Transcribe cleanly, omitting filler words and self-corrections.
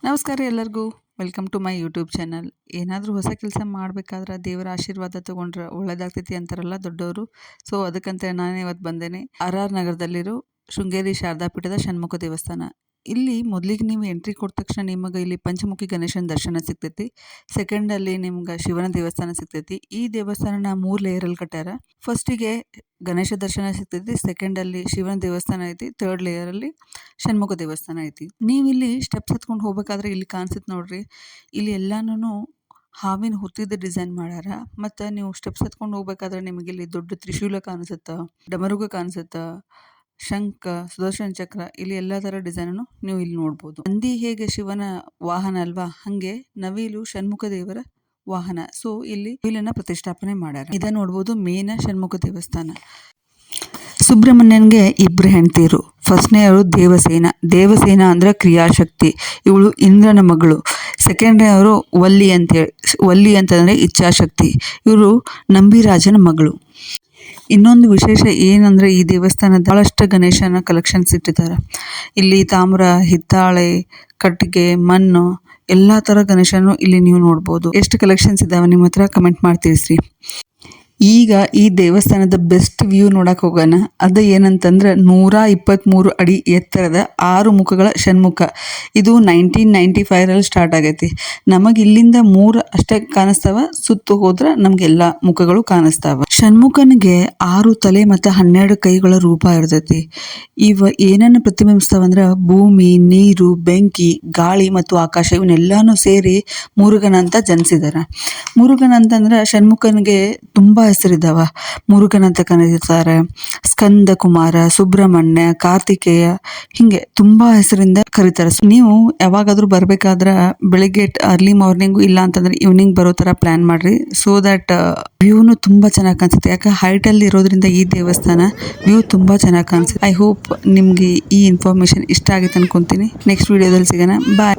ನಮಸ್ಕಾರ ಎಲ್ಲರಿಗೂ. Welcome to my YouTube channel. ಏನಾದರೂ ಹೊಸ ಕೆಲಸ ಮಾಡಬೇಕಾದ್ರೆ ದೇವರ ಆಶೀರ್ವಾದ ತೊಗೊಂಡ್ರೆ ಒಳ್ಳೇದಾಗ್ತೈತಿ ಅಂತಾರಲ್ಲ ದೊಡ್ಡವರು. ಸೊ ಅದಕ್ಕಂತ ನಾನು ಇವತ್ತು ಬಂದೇನೆ RR ನಗರದಲ್ಲಿರೋ ಶೃಂಗೇರಿ ಶಾರದಾ ಪೀಠದ ಷಣ್ಮುಖ ದೇವಸ್ಥಾನ. ಇಲ್ಲಿ ಮೊದಲಿಗೆ ನೀವು ಎಂಟ್ರಿ ಕೊಟ್ಟ ತಕ್ಷಣ ನಿಮಗೆ ಇಲ್ಲಿ ಪಂಚಮುಖಿ ಗಣೇಶನ ದರ್ಶನ ಸಿಗ್ತೈತಿ. ಸೆಕೆಂಡಲ್ಲಿ ನಿಮ್ಗೆ ಶಿವನ ದೇವಸ್ಥಾನ ಸಿಗ್ತೈತಿ. ಈ ದೇವಸ್ಥಾನನ 3 ಲೇಯರಲ್ಲಿ ಕಟ್ಟಾರ. ಫಸ್ಟಿಗೆ ಗಣೇಶ ದರ್ಶನ ಸಿಗ್ತೈತಿ, ಸೆಕೆಂಡಲ್ಲಿ ಶಿವನ ದೇವಸ್ಥಾನ ಐತಿ, ಥರ್ಡ್ ಲೇಯರಲ್ಲಿ ಷಣ್ಮುಖ ದೇವಸ್ಥಾನ ಐತಿ. ನೀವು ಇಲ್ಲಿ ಸ್ಟೆಪ್ಸ್ ಹತ್ಕೊಂಡು ಹೋಗ್ಬೇಕಾದ್ರೆ ಇಲ್ಲಿ ಕಾಣಿಸುತ್ತೆ ನೋಡ್ರಿ, ಇಲ್ಲಿ ಎಲ್ಲಾನು ಹಾವಿನ ಹುತ್ತಿದ ಡಿಸೈನ್ ಮಾಡ್ಯಾರ. ಮತ್ತು ನೀವು ಸ್ಟೆಪ್ಸ್ ಹತ್ಕೊಂಡು ಹೋಗ್ಬೇಕಾದ್ರೆ ನಿಮಗೆ ಇಲ್ಲಿ ದೊಡ್ಡ ತ್ರಿಶೂಲ ಕಾಣಿಸುತ್ತೆ, ಡಮರುಗ ಕಾಣಿಸುತ್ತೆ, ಶಂಖ, ಸುದರ್ಶನ ಚಕ್ರ, ಇಲ್ಲಿ ಎಲ್ಲ ಥರ ಡಿಸೈನನ್ನು ನೀವು ಇಲ್ಲಿ ನೋಡ್ಬೋದು. ನಂದಿ ಹೇಗೆ ಶಿವನ ವಾಹನ ಅಲ್ವಾ, ಹಾಗೆ ನವಿಲು ಷಣ್ಮುಖ ದೇವರ ವಾಹನ. ಸೊ ಇಲ್ಲಿ ನವಿಲನ್ನ ಪ್ರತಿಷ್ಠಾಪನೆ ಮಾಡ್ಯಾರ. ಇದನ್ನ ನೋಡ್ಬೋದು ಮೇನ ಷಣ್ಮುಖ ದೇವಸ್ಥಾನ. ಸುಬ್ರಹ್ಮಣ್ಯನ್ಗೆ 2 ಹೆಂಡತಿಯರು. ಫಸ್ಟ್ನೇಯವರು ದೇವಸೇನ ಅಂದ್ರೆ ಕ್ರಿಯಾಶಕ್ತಿ, ಇವಳು ಇಂದ್ರನ ಮಗಳು. ಸೆಕೆಂಡ್ನೇಯವರು ವಲ್ಲಿ ಅಂತಂದ್ರೆ ಇಚ್ಛಾಶಕ್ತಿ, ಇವರು ನಂಬಿರಾಜನ ಮಗಳು. ಇನ್ನೊಂದು ವಿಶೇಷ ಏನಂದ್ರೆ ಈ ದೇವಸ್ಥಾನದ ಬಹಳಷ್ಟು ಗಣೇಶನ ಕಲೆಕ್ಷನ್ಸ್ ಇಟ್ಟಿದ್ದಾರೆ. ಇಲ್ಲಿ ತಾಮ್ರ, ಹಿತ್ತಾಳೆ, ಕಟ್ಟಿಗೆ, ಮಣ್ಣು ಎಲ್ಲ ಥರ ಗಣೇಶನು ಇಲ್ಲಿ ನೀವು ನೋಡ್ಬೋದು. ಎಷ್ಟು ಕಲೆಕ್ಷನ್ಸ್ ಇದಾವೆ ನಿಮ್ಮ ಹತ್ರ ಕಮೆಂಟ್ ಮಾಡಿ ತಿಳಿಸ್ರಿ. ಈಗ ಈ ದೇವಸ್ಥಾನದ ಬೆಸ್ಟ್ ವ್ಯೂ ನೋಡಕ್ಕೆ ಹೋಗೋಣ. ಅದು ಏನಂತಂದ್ರೆ 123 ಅಡಿ ಎತ್ತರದ 6 ಮುಖಗಳ ಷಣ್ಮುಖ. ಇದು 1995ರಲ್ಲಿ ಸ್ಟಾರ್ಟ್ ಆಗೈತಿ. ನಮಗೆ ಇಲ್ಲಿಂದ 3 ಅಷ್ಟೇ ಕಾಣಿಸ್ತಾವ, ಸುತ್ತು ಹೋದ್ರೆ ನಮಗೆಲ್ಲ ಮುಖಗಳು ಕಾಣಿಸ್ತಾವ. ಷಣ್ಮುಖನಿಗೆ 6 ತಲೆ ಮತ್ತು 12 ಕೈಗಳ ರೂಪ ಇರ್ತೈತಿ. ಇವ ಏನನ್ನು ಪ್ರತಿಬಿಂಬಿಸ್ತಾವಂದ್ರೆ ಭೂಮಿ, ನೀರು, ಬೆಂಕಿ, ಗಾಳಿ ಮತ್ತು ಆಕಾಶ ಇವನ್ನೆಲ್ಲಾನು ಸೇರಿ ಮುರುಗನ ಅಂತ ಜನಿಸಿದಾರೆ. ಮುರುಗನ ಅಂತಂದ್ರೆ ಷಣ್ಮುಖನಿಗೆ ತುಂಬಾ ಹೆಸರಿದ್ದಾವ. ಮುರುಗನ್ ಅಂತ ಕರೀತಾರೆ, ಸ್ಕಂದ ಕುಮಾರ, ಸುಬ್ರಹ್ಮಣ್ಯ, ಕಾರ್ತಿಕೇಯ, ಹಿಂಗೆ ತುಂಬಾ ಹೆಸರಿಂದ ಕರೀತಾರೆ. ನೀವು ಯಾವಾಗಾದ್ರೂ ಬರ್ಬೇಕಾದ್ರೆ ಬೆಳಿಗ್ಗೆ ಅರ್ಲಿ ಮಾರ್ನಿಂಗು ಇಲ್ಲ ಅಂತಂದ್ರೆ ಈವ್ನಿಂಗ್ ಬರೋ ತರ ಪ್ಲಾನ್ ಮಾಡ್ರಿ. ಸೊ ದಟ್ ವ್ಯೂನು ತುಂಬಾ ಚೆನ್ನಾಗಿ ಕಾಣಿಸುತ್ತೆ. ಯಾಕೆ ಹೈಟ್ ಅಲ್ಲಿ ಇರೋದ್ರಿಂದ ಈ ದೇವಸ್ಥಾನ ವ್ಯೂ ತುಂಬಾ ಚೆನ್ನಾಗಿ ಕಾಣಿಸುತ್ತೆ. ಐ ಹೋಪ್ ನಿಮ್ಗೆ ಈ ಇನ್ಫಾರ್ಮೇಶನ್ ಇಷ್ಟ ಆಗಿತ್ತು ಅನ್ಕೊಂತೀನಿ. ನೆಕ್ಸ್ಟ್ ವಿಡಿಯೋದಲ್ಲಿ ಸಿಗೋಣ. ಬಾಯ್.